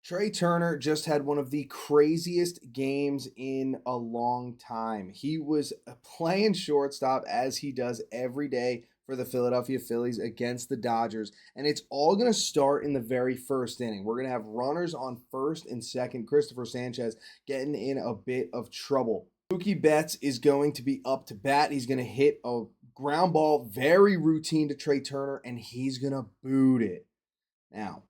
Trey Turner just had one of the craziest games in a long time. He was playing shortstop as he does every day for the Philadelphia Phillies against the Dodgers. And it's all going to start in the very first inning. We're going to have runners on first and second. Christopher Sanchez getting in a bit of trouble. Mookie Betts is going to be up to bat. He's going to hit a ground ball, very routine to Trey Turner, and he's going to boot it. Now,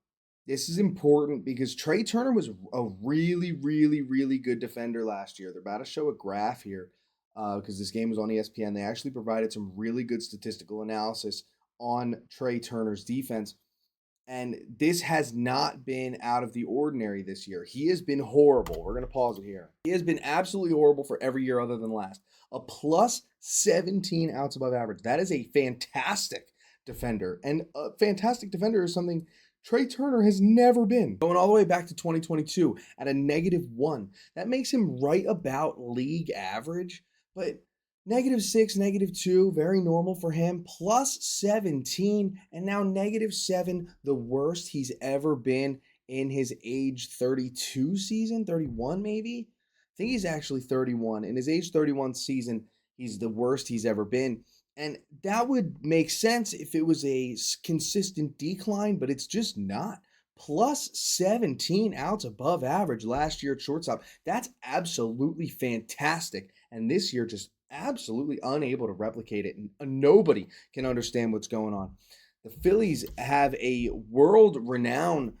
this is important because Trey Turner was a really good defender last year. They're about to show a graph here because this game was on ESPN. They actually provided some really good statistical analysis on Trey Turner's defense. And this has not been out of the ordinary this year. He has been horrible. We're going to pause it here. He has been absolutely horrible for every year other than last. A plus 17 outs above average. That is a fantastic defender. And a fantastic defender is something Trey Turner has never been. Going all the way back to 2022 at a -1. That makes him right about league average, but -6, -2, very normal for him. Plus 17, and now -7, the worst he's ever been in his age 32 season, 31 maybe? I think he's actually 31. In his age 31 season, he's the worst he's ever been. And that would make sense if it was a consistent decline, but it's just not. Plus 17 outs above average last year at shortstop. That's absolutely fantastic. And this year, just absolutely unable to replicate it. And nobody can understand what's going on. The Phillies have a world-renowned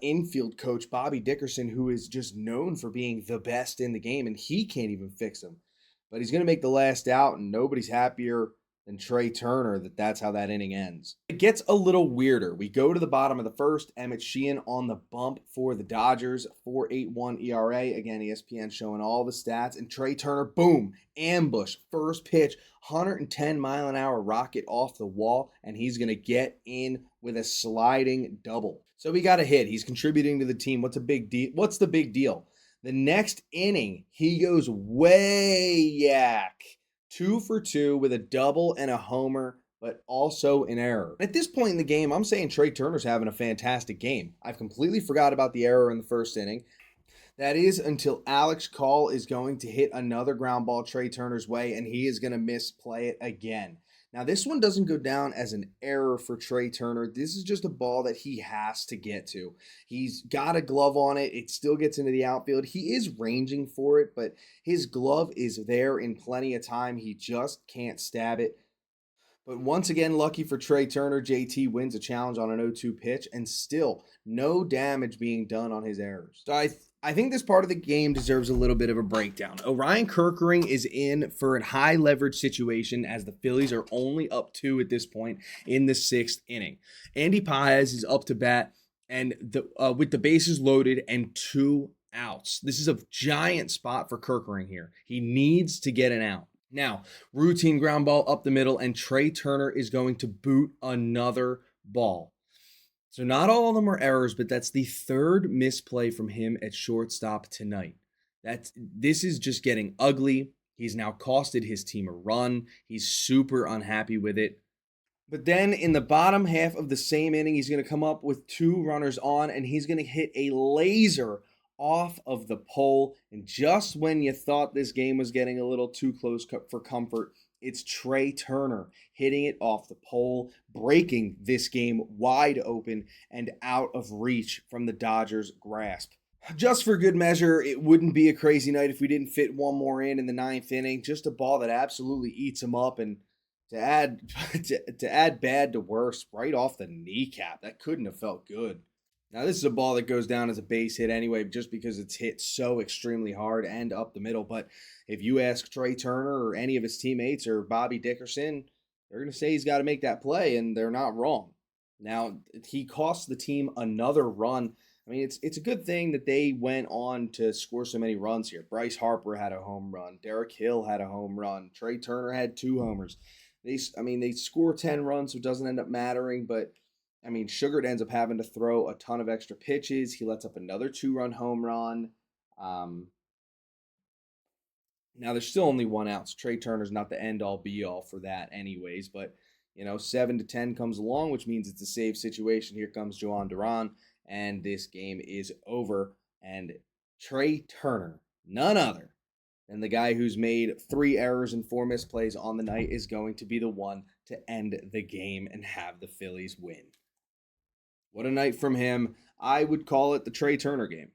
infield coach, Bobby Dickerson, who is just known for being the best in the game, and he can't even fix him. But he's going to make the last out, and nobody's happier than Trey Turner that's how that inning ends. It gets a little weirder. We go to the bottom of the first. Emmett Sheehan on the bump for the Dodgers, 4.81 ERA. Again, ESPN showing all the stats. And Trey Turner, boom, ambush, first pitch, 110-mile-an-hour rocket off the wall, and he's going to get in with a sliding double. So he got a hit. He's contributing to the team. What's the big deal? The next inning, he goes way yak. 2 for 2 with a double and a homer, but also an error. At this point in the game, I'm saying Trey Turner's having a fantastic game. I've completely forgot about the error in the first inning. That is until Alex Call is going to hit another ground ball Trey Turner's way, and he is going to misplay it again. Now, this one doesn't go down as an error for Trey Turner. This is just a ball that he has to get to. He's got a glove on it. It still gets into the outfield. He is ranging for it, but his glove is there in plenty of time. He just can't stab it. But once again, lucky for Trey Turner, JT wins a challenge on an 0-2 pitch, and still no damage being done on his errors. So I think this part of the game deserves a little bit of a breakdown. Orion Kerkering is in for a high leverage situation as the Phillies are only up 2 at this point in the 6th inning. Andy Paez is up to bat and with the bases loaded and 2 outs. This is a giant spot for Kerkering here. He needs to get an out. Now, routine ground ball up the middle, and Trey Turner is going to boot another ball. So not all of them are errors, but that's the third misplay from him at shortstop tonight. This is just getting ugly. He's now costed his team a run. He's super unhappy with it. But then in the bottom half of the same inning, he's going to come up with 2 runners on, and he's going to hit a laser off of the pole. And just when you thought this game was getting a little too close for comfort, it's Trey Turner hitting it off the pole, breaking this game wide open and out of reach from the Dodgers' grasp. Just for good measure, it wouldn't be a crazy night if we didn't fit one more in the 9th inning. Just a ball that absolutely eats him up, and to add bad to worse, right off the kneecap. That couldn't have felt good. Now, this is a ball that goes down as a base hit anyway, just because it's hit so extremely hard and up the middle. But if you ask Trey Turner or any of his teammates or Bobby Dickerson, they're going to say he's got to make that play, and they're not wrong. Now, he cost the team another run. I mean, it's a good thing that they went on to score so many runs here. Bryce Harper had a home run. Derek Hill had a home run. Trey Turner had 2 homers. They score 10 runs, so it doesn't end up mattering, but I mean, Sugar ends up having to throw a ton of extra pitches. He lets up another 2-run home run. Now, there's still only 1 out. So Trey Turner's not the end-all, be-all for that anyways. But, 7-10 comes along, which means it's a save situation. Here comes Joan Duran. and this game is over. And TREA Turner, none other than the guy who's made 3 errors and 4 misplays on the night, is going to be the one to end the game and have the Phillies win. What a night from him. I would call it the TREA Turner game.